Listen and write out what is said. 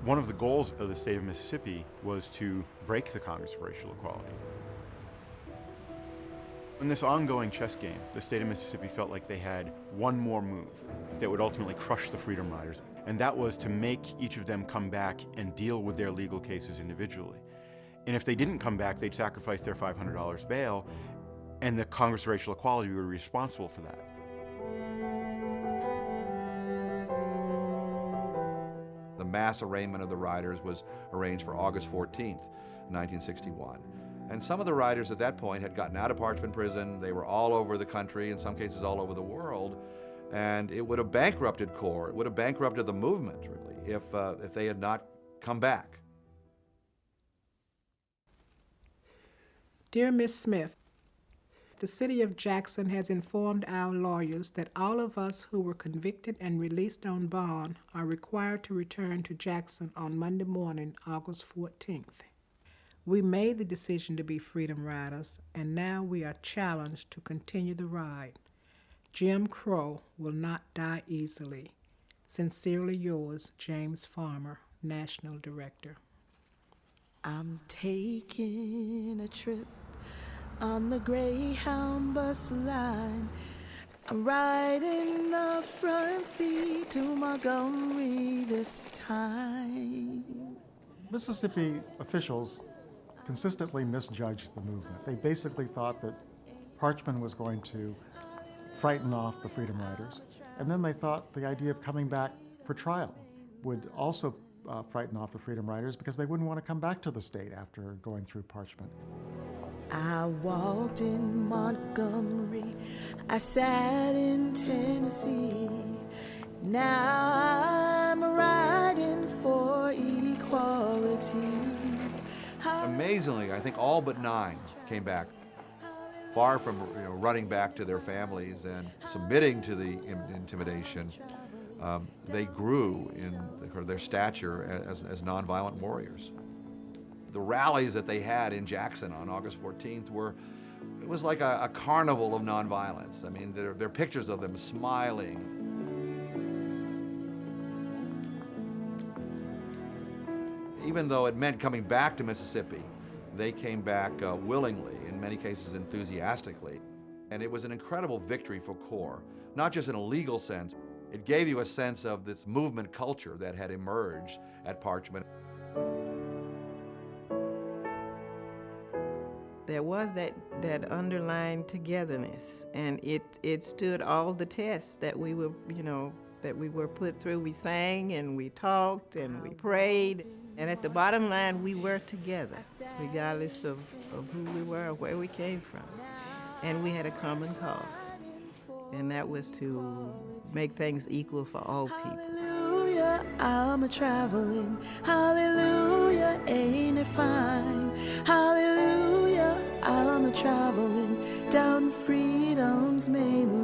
One of the goals of the state of Mississippi was to break the Congress of Racial Equality. In this ongoing chess game, the state of Mississippi felt like they had one more move that would ultimately crush the Freedom Riders, and that was to make each of them come back and deal with their legal cases individually. And if they didn't come back, they'd sacrifice their $500 bail, and the Congress of Racial Equality would be responsible for that. The mass arraignment of the riders was arranged for August 14th, 1961. And some of the riders at that point had gotten out of Parchman Prison. They were all over the country, in some cases all over the world. And it would have bankrupted CORE. It would have bankrupted the movement, really, if they had not come back. Dear Ms. Smith, the City of Jackson has informed our lawyers that all of us who were convicted and released on bond are required to return to Jackson on Monday morning, August 14th. We made the decision to be Freedom Riders, and now we are challenged to continue the ride. Jim Crow will not die easily. Sincerely yours, James Farmer, National Director. I'm taking a trip on the Greyhound bus line. I'm riding the front seat to Montgomery this time. Mississippi officials consistently misjudged the movement. They basically thought that Parchman was going to frighten off the Freedom Riders, and then they thought the idea of coming back for trial would also frighten off the Freedom Riders because they wouldn't want to come back to the state after going through Parchman. I walked in Montgomery, I sat in Tennessee. Now I'm riding for equality. Amazingly, I think all but 9 came back, far from running back to their families and submitting to the intimidation. They grew in their stature as nonviolent warriors. The rallies that they had in Jackson on August 14th it was like a carnival of nonviolence. I mean, there are pictures of them smiling. Even though it meant coming back to Mississippi, they came back willingly, in many cases enthusiastically. And it was an incredible victory for CORE, not just in a legal sense. It gave you a sense of this movement culture that had emerged at Parchman. There was that underlying togetherness, and it stood all the tests that we were put through. We sang and we talked and we prayed, and at the bottom line, we were together, regardless of who we were or where we came from. And we had a common cause, and that was to make things equal for all people. Hallelujah, I'm a traveling. Hallelujah, ain't it fine? Hallelujah, I'm a traveling down freedom's main line.